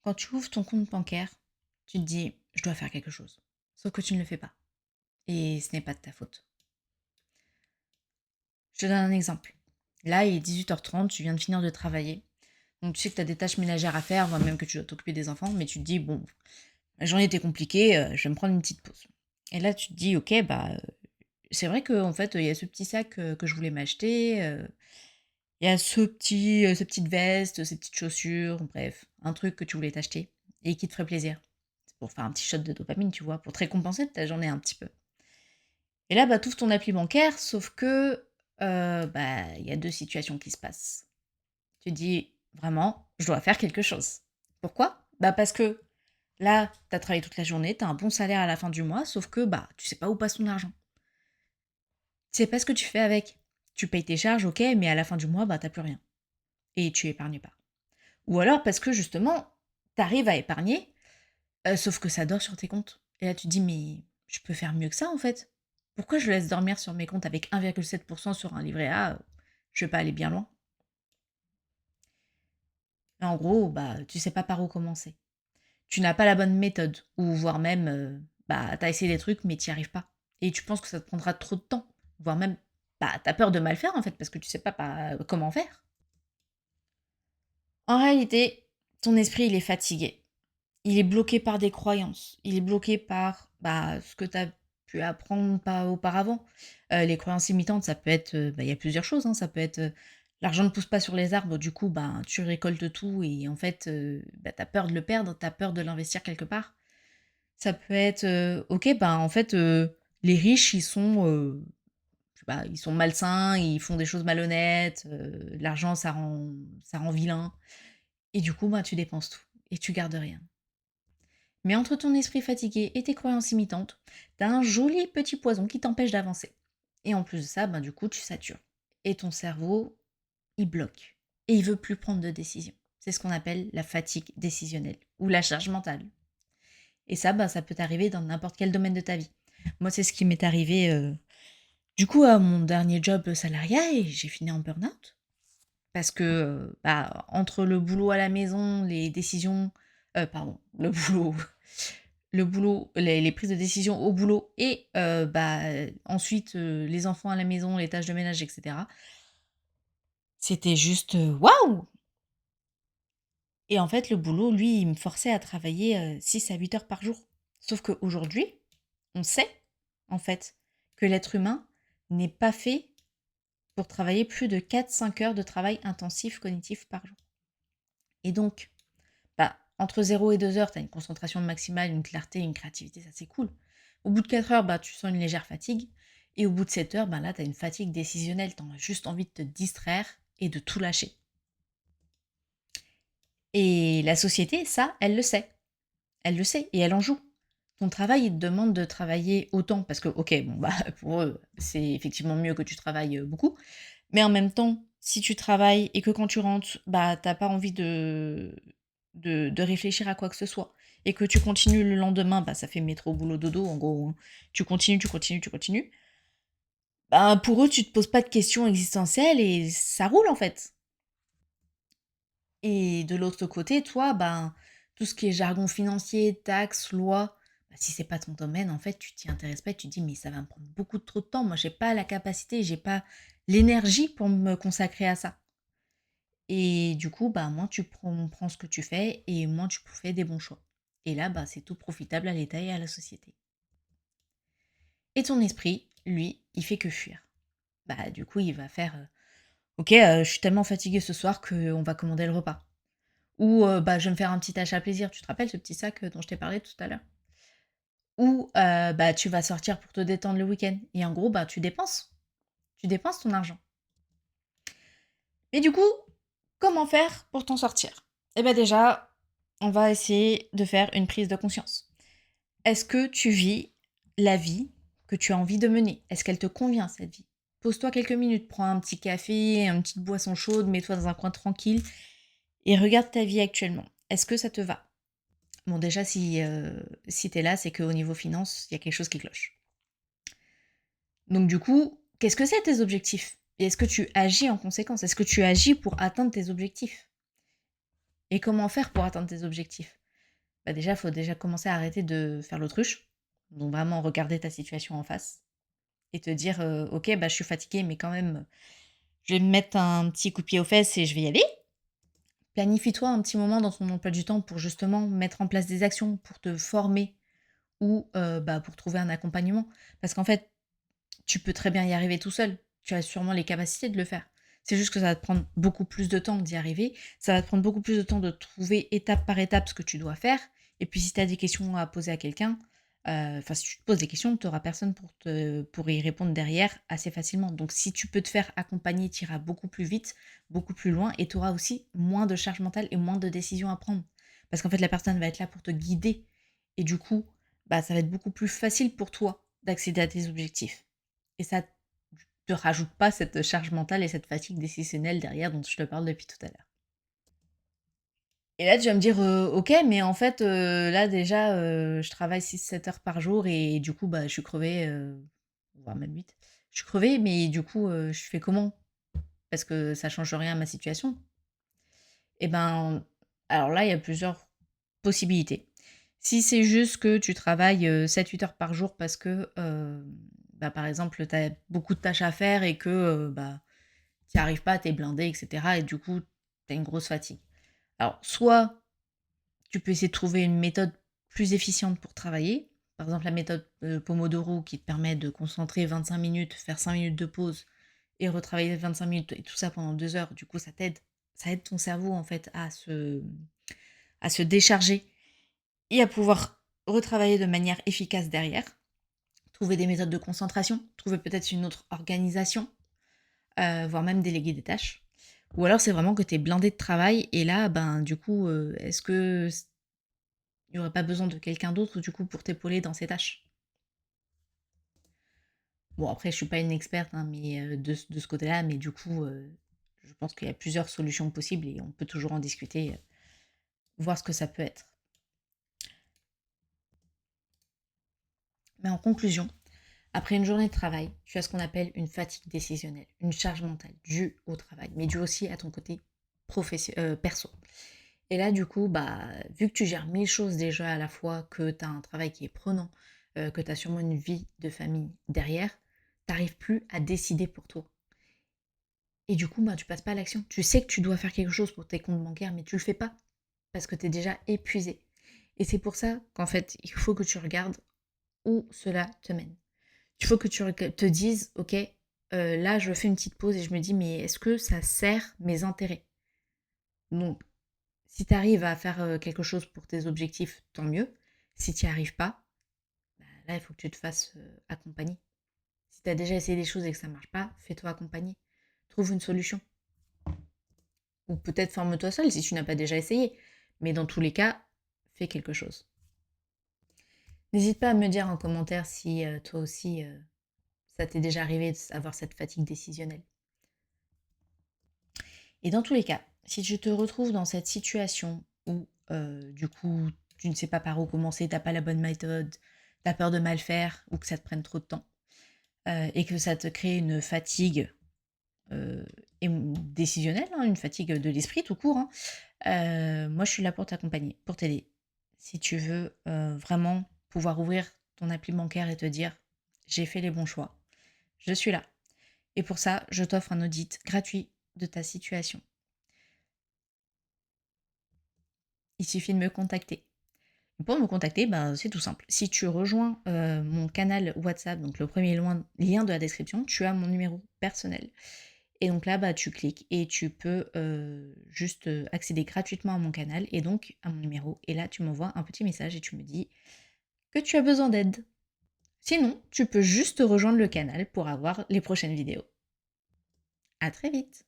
Quand tu ouvres ton compte bancaire, tu te dis, je dois faire quelque chose. Sauf que tu ne le fais pas. Et ce n'est pas de ta faute. Je te donne un exemple. Là, il est 18h30, tu viens de finir de travailler. Donc tu sais que tu as des tâches ménagères à faire, voire même que tu dois t'occuper des enfants, mais tu te dis, bon, la journée était compliquée, je vais me prendre une petite pause. Et là, tu te dis, ok, c'est vrai qu'en fait, il y a ce petit sac que je voulais m'acheter, il y a cette petite veste, ces petites chaussures, bref, un truc que tu voulais t'acheter et qui te ferait plaisir. C'est pour faire un petit shot de dopamine, tu vois, pour te récompenser de ta journée un petit peu. Et là, tu ouvres ton appli bancaire, sauf que il y a deux situations qui se passent. Tu te dis, vraiment, je dois faire quelque chose. Pourquoi? Parce que là, tu as travaillé toute la journée, tu as un bon salaire à la fin du mois, sauf que tu sais pas où passe ton argent. Tu sais pas ce que tu fais avec. Tu payes tes charges, ok, mais à la fin du mois, t'as plus rien. Et tu épargnes pas. Ou alors parce que justement, tu arrives à épargner, sauf que ça dort sur tes comptes. Et là, tu te dis, mais je peux faire mieux que ça en fait. Pourquoi je laisse dormir sur mes comptes avec 1,7% sur un livret A? Je vais pas aller bien loin. En gros, tu sais pas par où commencer. Tu n'as pas la bonne méthode, ou voire même, t'as essayé des trucs, mais t'y arrives pas. Et tu penses que ça te prendra trop de temps, voire même, t'as peur de mal faire en fait, parce que tu sais pas comment faire. En réalité, ton esprit, il est fatigué. Il est bloqué par des croyances. Il est bloqué par ce que tu as pu apprendre pas auparavant. Les croyances limitantes, ça peut être, il y a plusieurs choses, hein. Ça peut être, l'argent ne pousse pas sur les arbres, du coup, tu récoltes tout et en fait, tu as peur de le perdre, tu as peur de l'investir quelque part. Ça peut être, OK, en fait, les riches, ils sont malsains, ils font des choses malhonnêtes, l'argent, ça rend vilain et du coup, tu dépenses tout et tu gardes rien. Mais entre ton esprit fatigué et tes croyances imitantes, t'as un joli petit poison qui t'empêche d'avancer. Et en plus de ça, du coup, tu satures. Et ton cerveau, il bloque. Et il veut plus prendre de décision. C'est ce qu'on appelle la fatigue décisionnelle ou la charge mentale. Et ça, ça peut t'arriver dans n'importe quel domaine de ta vie. Moi, c'est ce qui m'est arrivé du coup à mon dernier job salariat et j'ai fini en burn-out. Parce que entre le boulot à la maison, les décisions, pardon, le boulot, les prises de décision au boulot et ensuite les enfants à la maison, les tâches de ménage, etc. C'était juste waouh! Et en fait, le boulot, lui, il me forçait à travailler 6 à 8 heures par jour. Sauf qu'aujourd'hui, on sait, en fait, que l'être humain n'est pas fait pour travailler plus de 4-5 heures de travail intensif cognitif par jour. Et donc, entre 0 et 2 heures, tu as une concentration maximale, une clarté, une créativité, ça c'est cool. Au bout de 4 heures, tu sens une légère fatigue. Et au bout de 7 heures, là, tu as une fatigue décisionnelle. Tu as juste envie de te distraire et de tout lâcher. Et la société, ça, elle le sait. Elle le sait et elle en joue. Ton travail, il te demande de travailler autant parce que, ok, pour eux, c'est effectivement mieux que tu travailles beaucoup. Mais en même temps, si tu travailles et que quand tu rentres, t'as pas envie de réfléchir à quoi que ce soit et que tu continues le lendemain, ça fait métro, boulot, dodo, en gros, hein. Tu continues, tu continues, tu continues. Pour eux, tu te poses pas de questions existentielles et ça roule en fait. Et de l'autre côté, toi, tout ce qui est jargon financier, taxes, lois, si c'est pas ton domaine, en fait, tu t'y intéresses pas et tu te dis, mais ça va me prendre beaucoup trop de temps. Moi, j'ai pas la capacité, j'ai pas l'énergie pour me consacrer à ça. Et du coup, moins tu prends ce que tu fais et moins tu fais des bons choix. Et là, c'est tout profitable à l'État et à la société. Et ton esprit, lui, il fait que fuir. Du coup, il va faire ok, je suis tellement fatiguée ce soir qu'on va commander le repas. Ou je vais me faire un petit achat plaisir. Tu te rappelles ce petit sac dont je t'ai parlé tout à l'heure? Ou tu vas sortir pour te détendre le week-end. Et en gros, tu dépenses. Tu dépenses ton argent. Mais du coup, comment faire pour t'en sortir? Eh bien déjà, on va essayer de faire une prise de conscience. Est-ce que tu vis la vie que tu as envie de mener? Est-ce qu'elle te convient, cette vie? Pose-toi quelques minutes, prends un petit café, une petite boisson chaude, mets-toi dans un coin tranquille et regarde ta vie actuellement. Est-ce que ça te va? Bon, déjà, si tu es là, c'est qu'au niveau finance, il y a quelque chose qui cloche. Donc du coup, qu'est-ce que c'est tes objectifs? Et est-ce que tu agis en conséquence? Est-ce que tu agis pour atteindre tes objectifs? Et comment faire pour atteindre tes objectifs? Bah déjà, il faut déjà commencer à arrêter de faire l'autruche. Donc vraiment regarder ta situation en face et te dire, «OK, bah, je suis fatiguée, mais quand même, je vais me mettre un petit coup de pied aux fesses et je vais y aller». Planifie-toi un petit moment dans ton emploi du temps pour justement mettre en place des actions, pour te former ou, bah, pour trouver un accompagnement. Parce qu'en fait, tu peux très bien y arriver tout seul. Tu as sûrement les capacités de le faire. C'est juste que ça va te prendre beaucoup plus de temps d'y arriver. Ça va te prendre beaucoup plus de temps de trouver étape par étape ce que tu dois faire. Et puis si tu as des questions à poser à quelqu'un, enfin si tu te poses des questions, tu auras personne pour y répondre derrière assez facilement. Donc si tu peux te faire accompagner, tu iras beaucoup plus vite, beaucoup plus loin et tu auras aussi moins de charge mentale et moins de décisions à prendre. Parce qu'en fait, la personne va être là pour te guider. Et du coup, bah, ça va être beaucoup plus facile pour toi d'accéder à tes objectifs. Et ça te rajoute pas cette charge mentale et cette fatigue décisionnelle derrière dont je te parle depuis tout à l'heure. Et là, tu vas me dire, «OK, mais en fait, là déjà, je travaille 6-7 heures par jour et du coup, bah, je suis crevée, voire même 8. Je suis crevée, mais du coup, je fais comment? Parce que ça change rien à ma situation». Et ben, alors là, il y a plusieurs possibilités. Si c'est juste que tu travailles, 7-8 heures par jour parce que, bah, par exemple, tu as beaucoup de tâches à faire et que, bah, tu y arrives pas, tu es blindé et cetera et du coup, tu as une grosse fatigue. Alors, soit tu peux essayer de trouver une méthode plus efficiente pour travailler. Par exemple, la méthode, Pomodoro qui te permet de concentrer 25 minutes, faire 5 minutes de pause et retravailler 25 minutes et tout ça pendant 2 heures. Du coup, ça aide ton cerveau, en fait, à se décharger et à pouvoir retravailler de manière efficace derrière. Trouver des méthodes de concentration, trouver peut-être une autre organisation, voire même déléguer des tâches. Ou alors c'est vraiment que tu es blindé de travail et là, ben, du coup, est-ce que il y aurait pas besoin de quelqu'un d'autre, du coup, pour t'épauler dans ces tâches? Bon, après, je suis pas une experte, hein, mais de ce côté-là, mais du coup, je pense qu'il y a plusieurs solutions possibles et on peut toujours en discuter, voir ce que ça peut être. Mais en conclusion, après une journée de travail, tu as ce qu'on appelle une fatigue décisionnelle, une charge mentale due au travail, mais due aussi à ton côté perso. Et là, du coup, bah, vu que tu gères 1000 choses déjà à la fois, que tu as un travail qui est prenant, que tu as sûrement une vie de famille derrière, tu n'arrives plus à décider pour toi. Et du coup, bah, tu passes pas à l'action. Tu sais que tu dois faire quelque chose pour tes comptes bancaires, mais tu le fais pas parce que tu es déjà épuisé. Et c'est pour ça qu'en fait, il faut que tu regardes où cela te mène. Il faut que tu te dises, ok, là, je fais une petite pause et je me dis, mais est-ce que ça sert mes intérêts? Donc, si tu arrives à faire quelque chose pour tes objectifs, tant mieux. Si tu n'y arrives pas, bah, là, il faut que tu te fasses accompagner. Si tu as déjà essayé des choses et que ça ne marche pas, fais-toi accompagner. Trouve une solution. Ou peut-être forme-toi seul si tu n'as pas déjà essayé. Mais dans tous les cas, fais quelque chose. N'hésite pas à me dire en commentaire si toi aussi, ça t'est déjà arrivé d'avoir cette fatigue décisionnelle. Et dans tous les cas, si tu te retrouves dans cette situation où, du coup, tu ne sais pas par où commencer, t'as pas la bonne méthode, tu as peur de mal faire ou que ça te prenne trop de temps, et que ça te crée une fatigue, heu, décisionnelle, hein, une fatigue de l'esprit tout court, hein, moi je suis là pour t'accompagner, pour t'aider. Si tu veux, vraiment pouvoir ouvrir ton appli bancaire et te dire: «J'ai fait les bons choix», je suis là. Et pour ça, je t'offre un audit gratuit de ta situation. Il suffit de me contacter. Pour me contacter, ben, c'est tout simple. Si tu rejoins mon canal WhatsApp, donc le premier lien de la description, tu as mon numéro personnel. Et donc là, bah, tu cliques et tu peux juste accéder gratuitement à mon canal et donc à mon numéro. Et là, tu m'envoies un petit message et tu me dis que tu as besoin d'aide. Sinon, tu peux juste rejoindre le canal pour avoir les prochaines vidéos. À très vite!